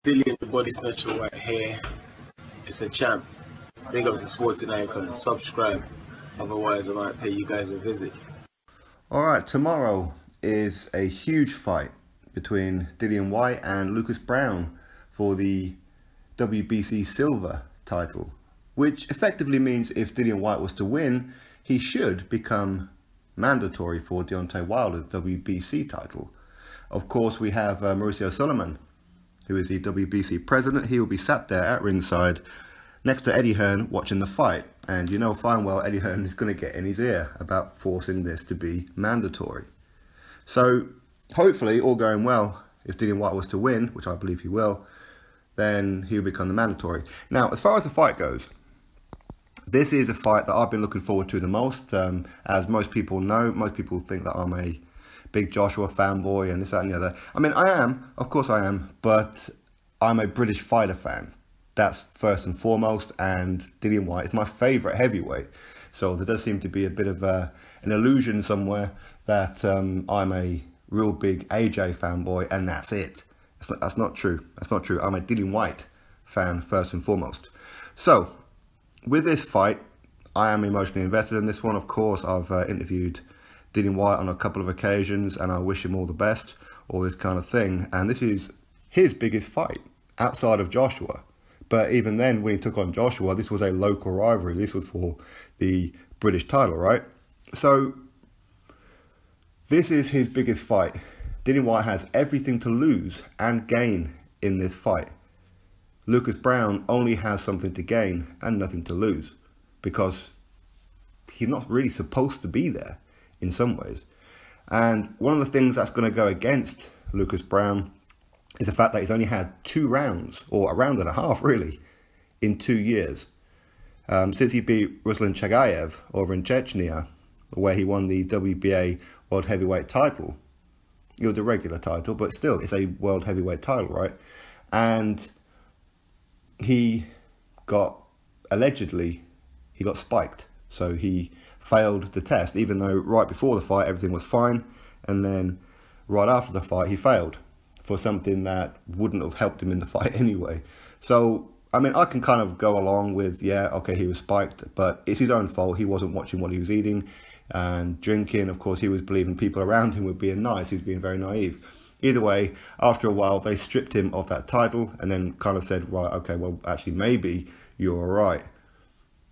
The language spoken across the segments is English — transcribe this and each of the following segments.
DILLIAN the Body Snatcher right here. It's a champ. Big up to Sporting Icon. Subscribe. Otherwise, I might pay you guys a visit. Alright, tomorrow is a huge fight between DILLIAN WHYTE and Lucas Browne for the WBC Silver title, which effectively means if DILLIAN WHYTE was to win, he should become mandatory for Deontay Wilder's WBC title. Of course, we have Mauricio Sulaiman, who is the WBC president. He will be sat there at ringside next to Eddie Hearn watching the fight. And you know fine well Eddie Hearn is going to get in his ear about forcing this to be mandatory. So hopefully, all going well, if DILLIAN WHYTE was to win, which I believe he will, then he'll become the mandatory. Now, as far as the fight goes, this is a fight that I've been looking forward to the most. As most people know, most people think that I'm a big Joshua fanboy and this, that and the other. I mean, I am, of course I am, but I'm a British fighter fan. That's first and foremost, and DILLIAN WHYTE is my favourite heavyweight. So there does seem to be a bit of an illusion somewhere that I'm a real big AJ fanboy, and that's it. That's not true. That's not true. I'm a DILLIAN WHYTE fan first and foremost. So, with this fight, I am emotionally invested in this one. Of course, I've interviewed DILLIAN WHYTE on a couple of occasions, and I wish him all the best, all this kind of thing. And this is his biggest fight outside of Joshua. But even then, when he took on Joshua, this was a local rivalry. This was for the British title, right? So, this is his biggest fight. DILLIAN WHYTE has everything to lose and gain in this fight. Lucas Browne only has something to gain and nothing to lose, because he's not really supposed to be there in some ways. And one of the things that's going to go against Lucas Browne is the fact that he's only had 2 rounds, or a round and a half really, in 2 years. Since he beat Ruslan Chagayev over in Chechnya, where he won the WBA World Heavyweight title. It was a regular title, but still, it's a World Heavyweight title, right? And he got, allegedly, he got spiked. So he failed the test, even though right before the fight, everything was fine. And then right after the fight, he failed for something that wouldn't have helped him in the fight anyway. So, I mean, I can kind of go along with, yeah, okay, he was spiked, but it's his own fault. He wasn't watching what he was eating and drinking. Of course, he was believing people around him were being nice. He was being very naive. Either way, after a while, they stripped him of that title and then kind of said, right, okay, well, actually, maybe you're all right.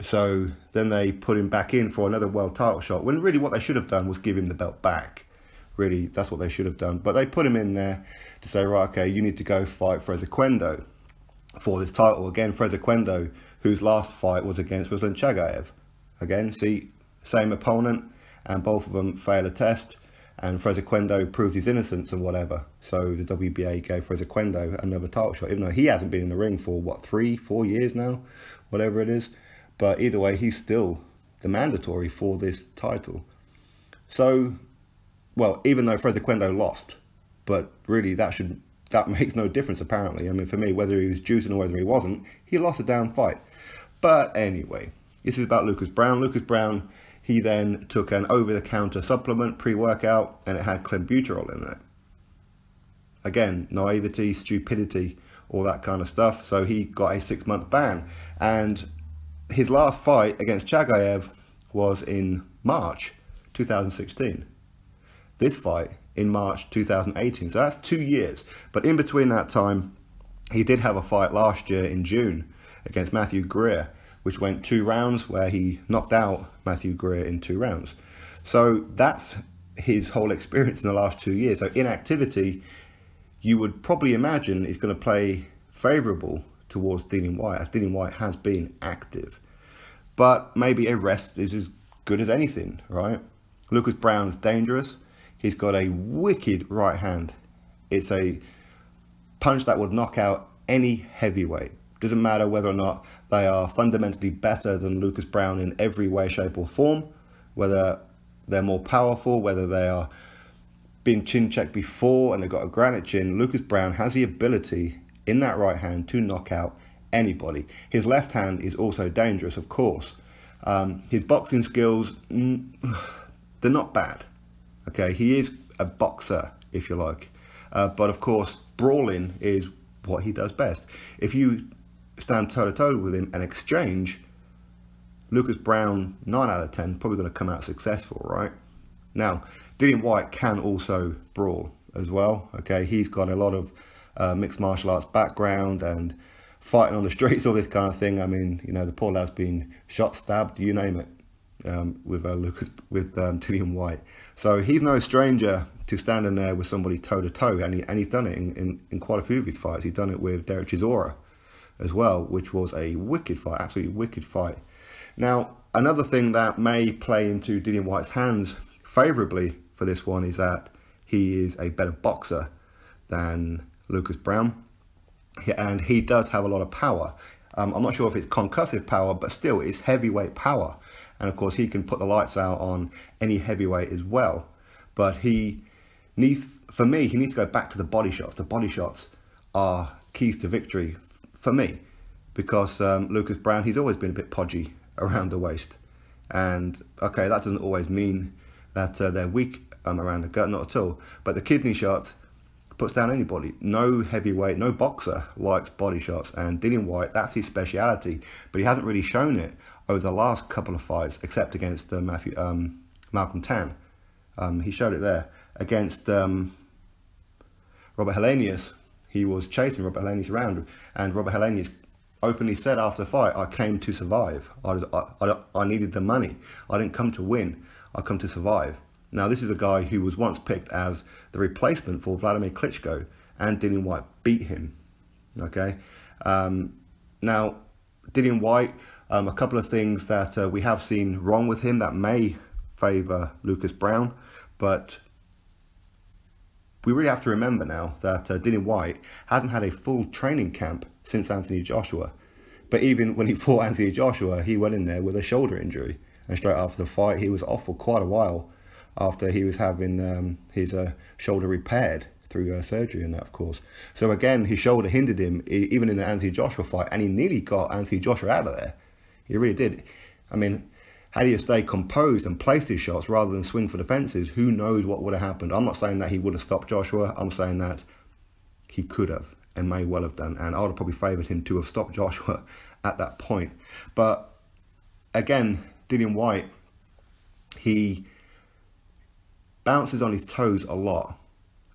So then they put him back in for another world title shot, when really what they should have done was give him the belt back. Really, that's what they should have done. But they put him in there to say, right, okay, you need to go fight Freza Quendo for this title. Again, Freza Quendo, whose last fight was against Ruslan Chagayev. Again, see, same opponent, and both of them failed a test, and Freza Quendo proved his innocence and whatever. So the WBA gave Freza Quendo another title shot, even though he hasn't been in the ring for, what, 3-4 years now? Whatever it is. But either way, he's still the mandatory for this title. So, well, even though Freza Quendo lost, but really that makes no difference apparently. I mean, for me, whether he was juicing or whether he wasn't, he lost a damn fight. But anyway, this is about Lucas Browne. Lucas Browne, he then took an over-the-counter supplement, pre-workout, and it had clenbuterol in it. Again, naivety, stupidity, all that kind of stuff. So he got a 6-month ban. And his last fight against Chagayev was in March 2016. This fight in March 2018. So that's 2 years. But in between that time, he did have a fight last year in June against Matthew Greer, which went 2 rounds, where he knocked out Matthew Greer in 2 rounds. So that's his whole experience in the last 2 years. So inactivity, you would probably imagine, is going to play favourable towards DILLIAN WHYTE, as DILLIAN WHYTE has been active. But maybe a rest is as good as anything, right? Lucas Browne's dangerous. He's got a wicked right hand. It's a punch that would knock out any heavyweight. Doesn't matter whether or not they are fundamentally better than Lucas Browne in every way, shape or form, whether they're more powerful, whether they are been chin checked before and they've got a granite chin. Lucas Browne has the ability in that right hand to knock out anybody. His left hand is also dangerous, of course. His boxing skills, they're not bad. Okay, he is a boxer, if you like. But of course, brawling is what he does best. If you stand toe-to-toe with him and exchange, Lucas Browne, 9 out of 10, probably going to come out successful, right? Now, Dillian Whyte can also brawl as well, okay? He's got a lot of mixed martial arts background and fighting on the streets, all this kind of thing. I mean, you know, the poor lad's been shot, stabbed, you name it, with Dillian Whyte. So he's no stranger to standing there with somebody toe-to-toe, and he's done it in quite a few of his fights. He's done it with Derek Chisora as well, which was a wicked fight, absolutely wicked fight. Now, another thing that may play into Dillian Whyte's hands favourably for this one is that he is a better boxer than Lucas Browne, and he does have a lot of power. I'm not sure if it's concussive power, but still it's heavyweight power, and of course he can put the lights out on any heavyweight as well. But he needs, for me, he needs to go back to the body shots. The body shots are keys to victory for me, because Lucas Browne, he's always been a bit podgy around the waist, and okay, that doesn't always mean that they're weak around the gut, not at all, but the kidney shot puts down anybody. No heavyweight, no boxer likes body shots, and Dillian Whyte, that's his speciality, but he hasn't really shown it over the last couple of fights, except against Malcolm Tan. He showed it there. Against Robert Helenius, he was chasing Robert Helenius around, and Robert Helenius openly said after the fight, I came to survive. I needed the money. I didn't come to win. I come to survive. Now, this is a guy who was once picked as the replacement for Vladimir Klitschko, and Dillian Whyte beat him. Okay. Now, Dillian Whyte, a couple of things that we have seen wrong with him that may favour Lucas Browne, but we really have to remember now that Dillian Whyte hasn't had a full training camp since Anthony Joshua. But even when he fought Anthony Joshua, he went in there with a shoulder injury, and straight after the fight he was off for quite a while after he was having his shoulder repaired through surgery and that, of course. So again, his shoulder hindered him even in the Anthony Joshua fight, and he nearly got Anthony Joshua out of there. He really did. I mean, had he stayed composed and placed his shots rather than swing for the fences, who knows what would have happened. I'm not saying that he would have stopped Joshua. I'm saying that he could have and may well have done, and I would have probably favoured him to have stopped Joshua at that point. But again, Dillian Whyte, he bounces on his toes a lot,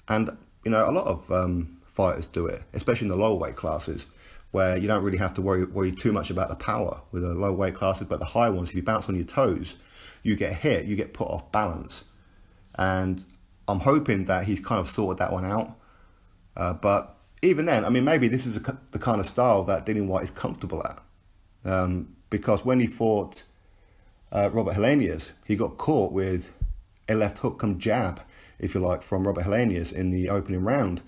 and you know, a lot of fighters do it, especially in the lower weight classes, where you don't really have to worry too much about the power with the low weight classes, but the high ones, if you bounce on your toes, you get hit, you get put off balance. And I'm hoping that he's kind of sorted that one out. But even then, I mean, maybe this is the kind of style that Dillian Whyte is comfortable at. Because when he fought Robert Helenius, he got caught with a left hook come jab, if you like, from Robert Helenius in the opening round.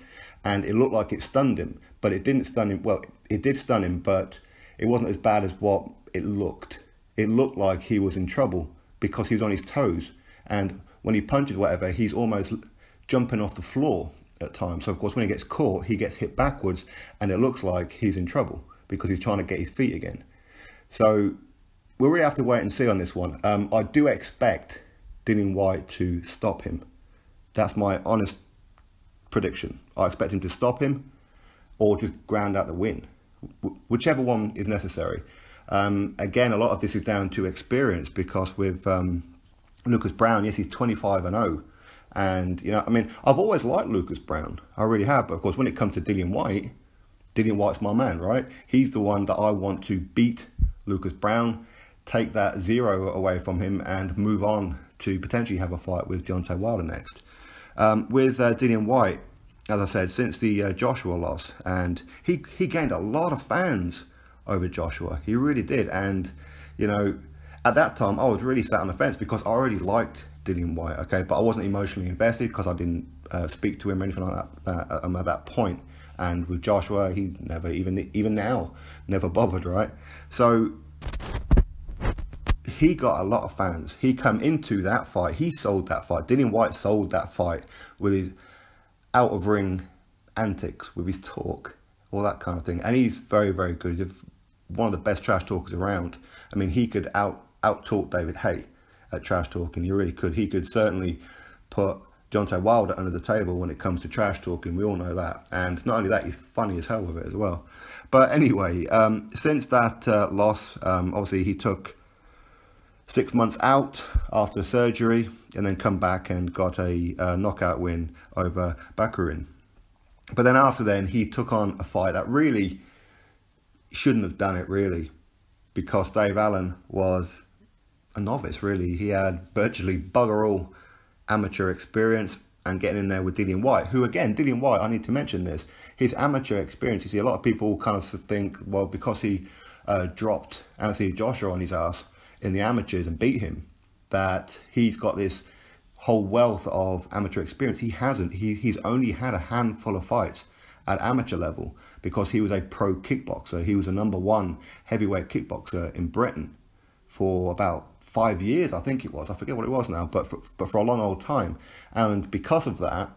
And it looked like it stunned him, but it didn't stun him. Well, it did stun him, but it wasn't as bad as what it looked. It looked like he was in trouble because he was on his toes. And when he punches whatever, he's almost jumping off the floor at times. So, of course, when he gets caught, he gets hit backwards, and it looks like he's in trouble because he's trying to get his feet again. So we'll really have to wait and see on this one. I do expect Dillian Whyte to stop him. That's my honest prediction. I expect him to stop him or just ground out the win, whichever one is necessary. Again, a lot of this is down to experience, because with Lucas Browne, yes, he's 25-0, and you know, I mean, I've always liked Lucas Browne, I really have. But of course, when it comes to Dillian Whyte, Dillian Whyte's my man, right? He's the one that I want to beat Lucas Browne, take that 0 away from him, and move on to potentially have a fight with Deontay Wilder next. With Dillian Whyte, as I said, since the Joshua loss, and he gained a lot of fans over Joshua. He really did. And, you know, at that time, I was really sat on the fence because I already liked Dillian Whyte, okay? But I wasn't emotionally invested because I didn't speak to him or anything like that at that point. And with Joshua, he never, even now, never bothered, right? So he got a lot of fans. He come into that fight. He sold that fight. Dillian Whyte sold that fight with his out-of-ring antics, with his talk, all that kind of thing. And he's very, very good. He's one of the best trash talkers around. I mean, he could out-talk David Haye at trash talking. He really could. He could certainly put Deontay Wilder under the table when it comes to trash talking. We all know that. And not only that, he's funny as hell with it as well. But anyway, since that loss, obviously he took 6 months out after surgery and then come back and got a knockout win over Bakarin. But then after then, he took on a fight that really shouldn't have done it, really, because Dave Allen was a novice, really. He had virtually bugger all amateur experience, and getting in there with Dillian Whyte, who, again, Dillian Whyte, I need to mention this, his amateur experience, you see, a lot of people kind of think, well, because he dropped Anthony Joshua on his ass in the amateurs and beat him, that he's got this whole wealth of amateur experience. He hasn't. He's only had a handful of fights at amateur level because he was a pro kickboxer. He was a #1 heavyweight kickboxer in Britain for about 5 years, I think it was. I forget what it was now, but for a long old time. And because of that,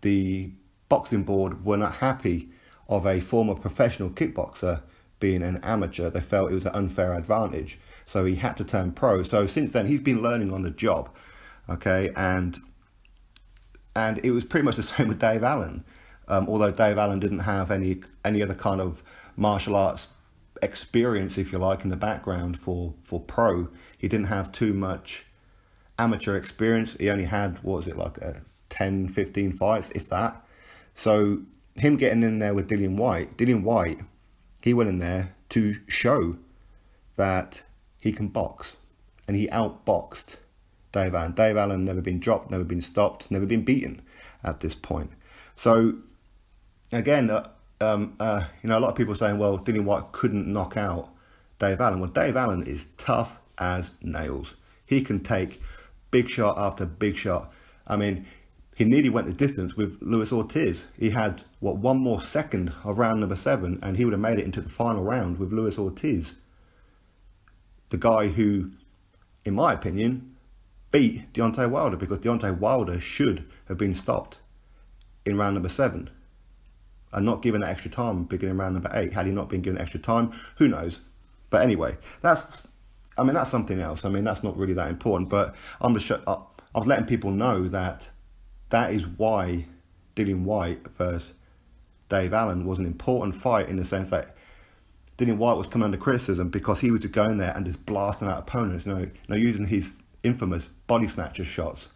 the boxing board were not happy of a former professional kickboxer being an amateur. They felt it was an unfair advantage. So he had to turn pro. So since then, he's been learning on the job. Okay, and it was pretty much the same with Dave Allen. Although Dave Allen didn't have any other kind of martial arts experience, if you like, in the background for pro. He didn't have too much amateur experience. He only had, what was it, like 10, 15 fights, if that. So him getting in there with Dillian Whyte, he went in there to show that he can box. And he outboxed Dave Allen. Dave Allen never been dropped, never been stopped, never been beaten at this point. So again, you know, a lot of people saying, well, Dillian Whyte couldn't knock out Dave Allen. Well, Dave Allen is tough as nails. He can take big shot after big shot. I mean, he nearly went the distance with Luis Ortiz. He had, what, 1 more second of round number 7, and he would have made it into the final round with Luis Ortiz. The guy who, in my opinion, beat Deontay Wilder, because Deontay Wilder should have been stopped in round number 7 and not given that extra time beginning round number 8. Had he not been given extra time, who knows? But anyway, that's something else. I mean, that's not really that important, but I was letting people know that is why Dillian Whyte versus Dave Allen was an important fight, in the sense that Dillian Whyte was coming under criticism because he was just going there and just blasting out opponents, you know, using his infamous body snatcher shots,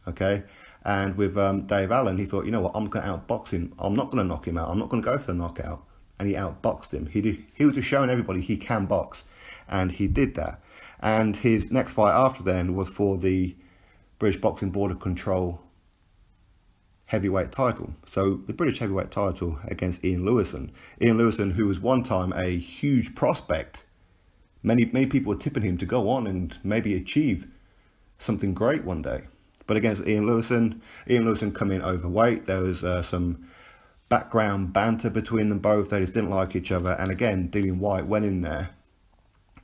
okay? And with Dave Allen, he thought, you know what, I'm going to outbox him. I'm not going to knock him out. I'm not going to go for the knockout. And he outboxed him. He was just showing everybody he can box. And he did that. And his next fight after then was for the British Boxing Board of Control heavyweight title. So the British heavyweight title against Ian Lewison. Ian Lewison, who was one time a huge prospect. Many people were tipping him to go on and maybe achieve something great one day. But against Ian Lewison come in overweight. There was some background banter between them both. They just didn't like each other. And again, Dillian Whyte went in there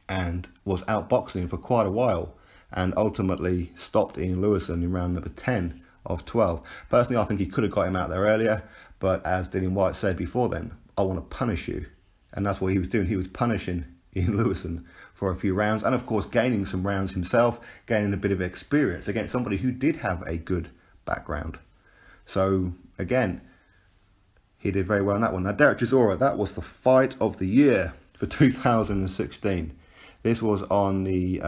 and was outboxing him for quite a while, and ultimately stopped Ian Lewison in round number 10 of 12. Personally, I think he could have got him out there earlier. But as Dillian Whyte said before then, I want to punish you. And that's what he was doing. He was punishing Ian Lewison for a few rounds, and of course gaining some rounds himself, gaining a bit of experience against somebody who did have a good background. So again, he did very well in that one. Now, Derek Chisora, that was the fight of the year for 2016. This was on the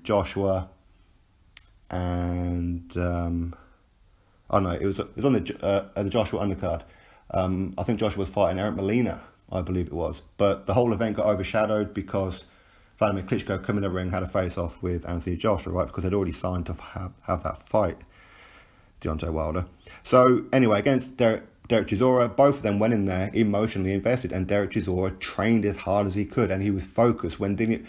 Joshua and oh no, it was on the Joshua undercard. I think Joshua was fighting Eric Molina, I believe it was. But the whole event got overshadowed because Vladimir Klitschko come in the ring, had a face-off with Anthony Joshua, right? Because they'd already signed to have that fight, Deontay Wilder. So anyway, against Derek Chisora, both of them went in there emotionally invested, and Derek Chisora trained as hard as he could, and he was focused. When Derek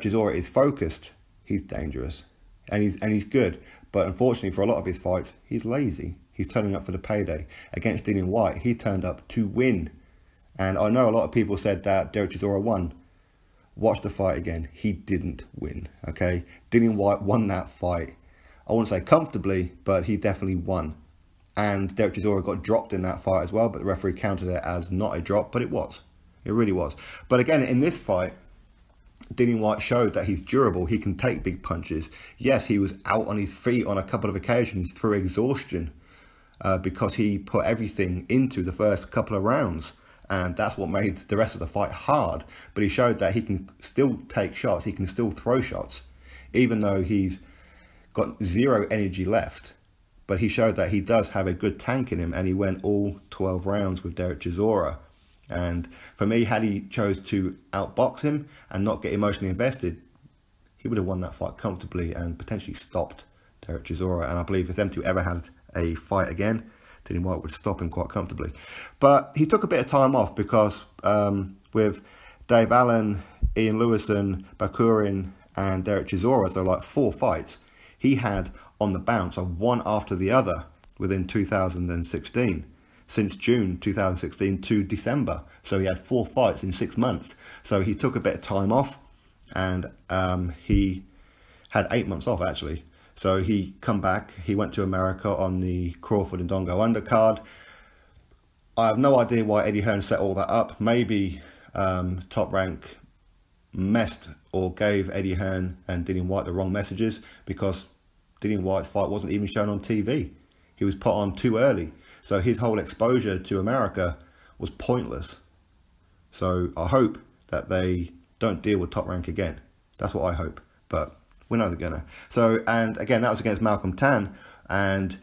Chisora is focused, he's dangerous, and he's good. But unfortunately, for a lot of his fights, he's lazy. He's turning up for the payday. Against Dillian Whyte, he turned up to win. And I know a lot of people said that Derek Chisora won. Watch the fight again. He didn't win, okay? Dillian Whyte won that fight. I wouldn't say comfortably, but he definitely won. And Derek Chisora got dropped in that fight as well, but the referee counted it as not a drop, but it was. It really was. But again, in this fight, Dillian Whyte showed that he's durable. He can take big punches. Yes, he was out on his feet on a couple of occasions through exhaustion because he put everything into the first couple of rounds. And that's what made the rest of the fight hard. But he showed that he can still take shots. He can still throw shots, even though he's got zero energy left. But he showed that he does have a good tank in him, and he went all 12 rounds with Derek Chisora. And for me, had he chose to outbox him and not get emotionally invested, he would have won that fight comfortably and potentially stopped Derek Chisora. And I believe if them two ever had a fight again, Dillian Whyte would stop him quite comfortably. But he took a bit of time off because with Dave Allen, Ian Lewison, Bakurin and Derek Chisora, so like 4 fights, he had on the bounce of one after the other within 2016. Since June 2016 to December. So he had 4 fights in 6 months. So he took a bit of time off, and he had 8 months off actually. So he come back, he went to America on the Crawford and Dongo undercard. I have no idea why Eddie Hearn set all that up. Maybe Top Rank messed or gave Eddie Hearn and Dillian Whyte the wrong messages, because Dillian Whyte's fight wasn't even shown on TV. He was put on too early. So his whole exposure to America was pointless. So I hope that they don't deal with Top Rank again. That's what I hope. But we're never gonna. So, and again, that was against Malcolm Tan. And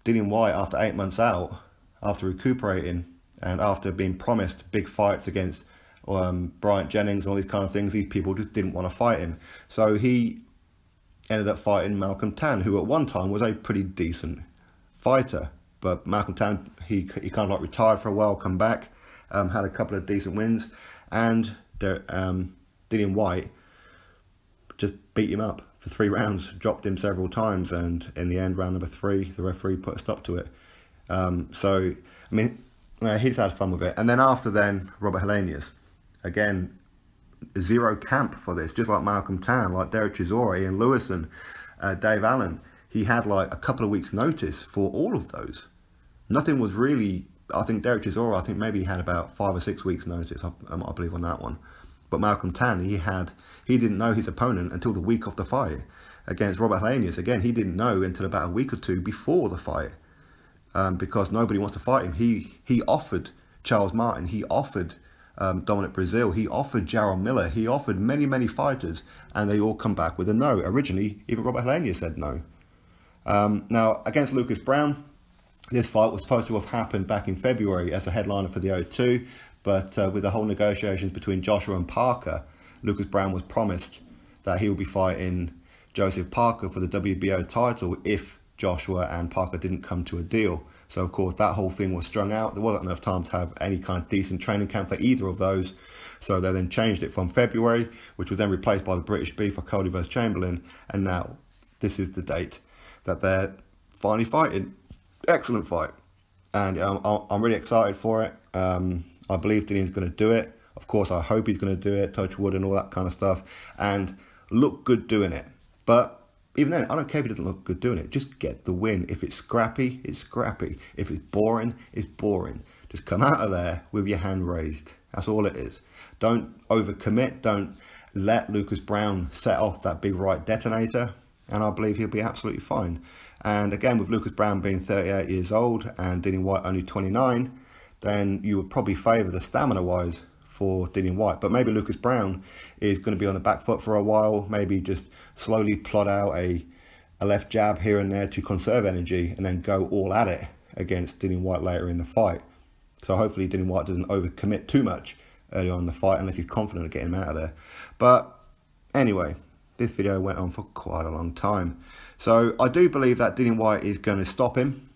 Dillian Whyte, after 8 months out, after recuperating, and after being promised big fights against Bryant Jennings and all these kind of things, these people just didn't want to fight him. So he ended up fighting Malcolm Tan, who at one time was a pretty decent fighter. But Malcolm Tan, he kind of like retired for a while, come back, had a couple of decent wins, and Dillian Whyte just beat him up for 3 rounds, dropped him several times, and in the end, round number 3, the referee put a stop to it. So, I mean, he just had fun with it. And then after then, Robert Helenius, again, zero camp for this, just like Malcolm Tan, like Derek Chisora, Ian Lewison, Dave Allen. He had like a couple of weeks notice for all of those. Nothing was really, I think Derek Chisora, I think maybe he had about 5 or 6 weeks notice, I believe, on that one. But Malcolm Tan, he didn't know his opponent until the week of the fight. Against Robert Helenius, again, he didn't know until about a week or 2 before the fight, because nobody wants to fight him. He offered Charles Martin, he offered Dominic Brazil, he offered Jarrell Miller, he offered many fighters, and they all come back with a no. Originally, even Robert Helenius said no. Now, against Lucas Browne, this fight was supposed to have happened back in February as a headliner for the O2, but with the whole negotiations between Joshua and Parker, Lucas Browne was promised that he would be fighting Joseph Parker for the WBO title if Joshua and Parker didn't come to a deal. So, of course, that whole thing was strung out. There wasn't enough time to have any kind of decent training camp for either of those. So they then changed it from February, which was then replaced by the British beef of Cody vs Chamberlain. And now this is the date that they're finally fighting. Excellent fight. And I'm really excited for it. I believe Dillian's going to do it. Of course, I hope he's going to do it, touch wood and all that kind of stuff, and look good doing it. But even then, I don't care if he doesn't look good doing it. Just get the win. If it's scrappy, it's scrappy. If it's boring, it's boring. Just come out of there with your hand raised. That's all it is. Don't overcommit. Don't let Lucas Browne set off that big right detonator, and I believe he'll be absolutely fine. And again, with Lucas Browne being 38 years old and Dillian Whyte only 29, then you would probably favour the stamina-wise for Dillian Whyte. But maybe Lucas Browne is going to be on the back foot for a while, maybe just slowly plot out a left jab here and there to conserve energy and then go all at it against Dillian Whyte later in the fight. So hopefully Dillian Whyte doesn't overcommit too much early on in the fight unless he's confident of getting him out of there. But anyway, this video went on for quite a long time. So I do believe that Dillian Whyte is going to stop him.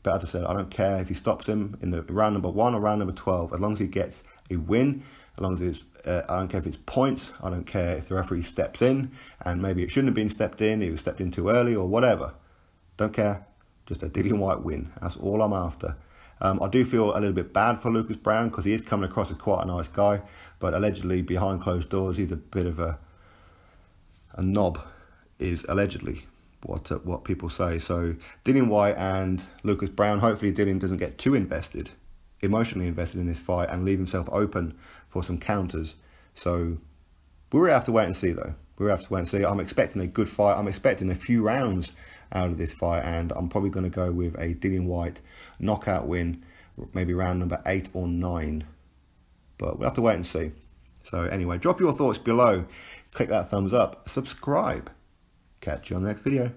But as I said, I don't care if he stops him in the round number 1 or round number 12. As long as he gets a win, as long as it's, I don't care if it's points. I don't care if the referee steps in and maybe it shouldn't have been stepped in. He was stepped in too early or whatever. Don't care. Just a Dillian Whyte win. That's all I'm after. I do feel a little bit bad for Lucas Browne because he is coming across as quite a nice guy. But allegedly, behind closed doors, he's a bit of a knob, is allegedly what people say. So Dillian Whyte and Lucas Browne, hopefully Dillian doesn't get too emotionally invested in this fight and leave himself open for some counters. So We're going to have to wait and see, though. We're going to have to wait and see. I'm expecting a good fight. I'm expecting a few rounds out of this fight, and I'm probably going to go with a Dillian Whyte knockout win, maybe round number 8 or 9. But we'll have to wait and see. So anyway, drop your thoughts below. Click that thumbs up. Subscribe. Catch you on the next video.